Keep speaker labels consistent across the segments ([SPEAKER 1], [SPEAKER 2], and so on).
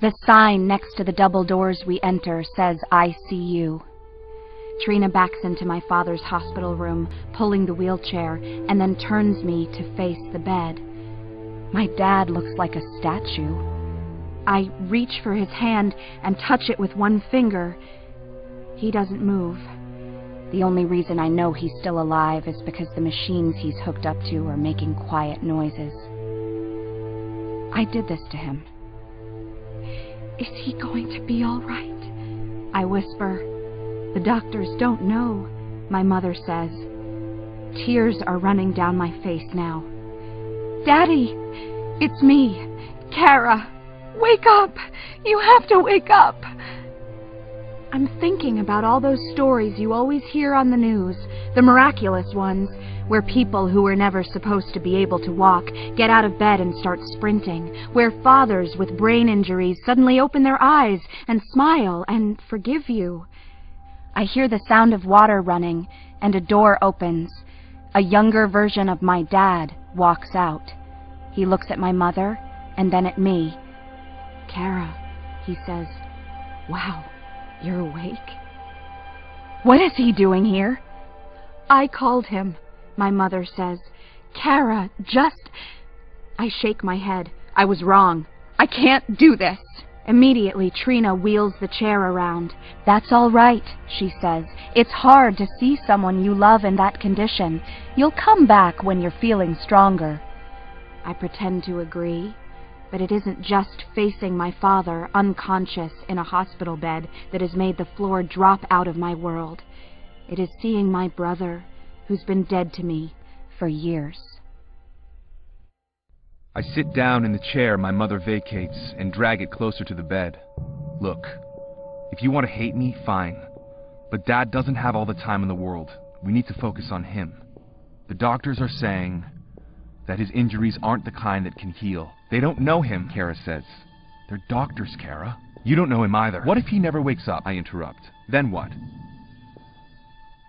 [SPEAKER 1] The sign next to the double doors we enter says ICU. Trina backs into my father's hospital room, pulling the wheelchair, and then turns me to face the bed. My dad looks like a statue. I reach for his hand and touch it with one finger. He doesn't move. The only reason I know he's still alive is because the machines he's hooked up to are making quiet noises. I did this to him. "Is he going to be all right?" I whisper. "The doctors don't know," my mother says. Tears are running down my face now. "Daddy, it's me, Kara. Wake up! You have to wake up!" I'm thinking about all those stories you always hear on the news, the miraculous ones, where people who were never supposed to be able to walk get out of bed and start sprinting, where fathers with brain injuries suddenly open their eyes and smile and forgive you. I hear the sound of water running, and a door opens. A younger version of my dad walks out. He looks at my mother, and then at me. "Kara," he says. "Wow, you're awake?" "What is he doing here?" "I called him," my mother says. "Kara, just..." I shake my head. I was wrong. I can't do this. Immediately, Trina wheels the chair around. "That's all right," she says. "It's hard to see someone you love in that condition. You'll come back when you're feeling stronger." I pretend to agree, but it isn't just facing my father unconscious in a hospital bed that has made the floor drop out of my world. It is seeing my brother, who's been dead to me for years.
[SPEAKER 2] I sit down in the chair my mother vacates and drag it closer to the bed. "Look, if you want to hate me, fine. But Dad doesn't have all the time in the world. We need to focus on him. The doctors are saying that his injuries aren't the kind that can heal. They don't know him," Kara says. "They're doctors, Kara. You don't know him either." "What if he never wakes up?" I interrupt. "Then what?"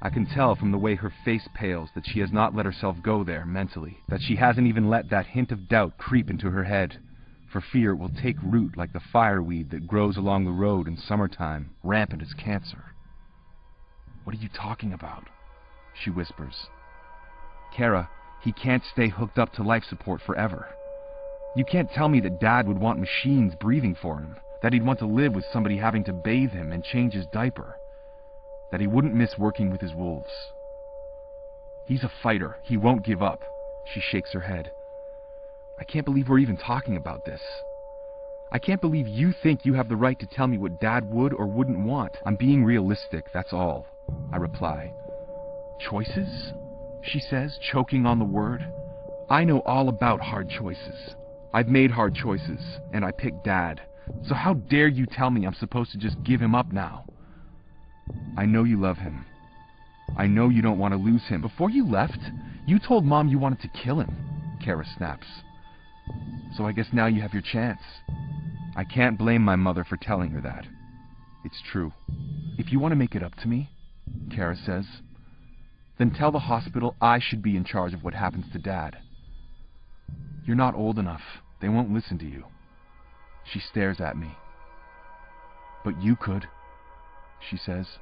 [SPEAKER 2] I can tell from the way her face pales that she has not let herself go there mentally, that she hasn't even let that hint of doubt creep into her head, for fear it will take root like the fireweed that grows along the road in summertime, rampant as cancer. "What are you talking about?" she whispers. "Kara, he can't stay hooked up to life support forever. You can't tell me that Dad would want machines breathing for him, that he'd want to live with somebody having to bathe him and change his diaper, that he wouldn't miss working with his wolves. He's a fighter. He won't give up." She shakes her head. "I can't believe we're even talking about this. I can't believe you think you have the right to tell me what Dad would or wouldn't want. I'm being realistic, that's all," I reply. "Choices?" she says, choking on the word. "I know all about hard choices. I've made hard choices, and I picked Dad. So how dare you tell me I'm supposed to just give him up now? I know you love him. I know you don't want to lose him. Before you left, you told Mom you wanted to kill him," Kara snaps. "So I guess now you have your chance." I can't blame my mother for telling her that. It's true. "If you want to make it up to me," Kara says, "then tell the hospital I should be in charge of what happens to Dad. You're not old enough. They won't listen to you." She stares at me. "But you could," she says.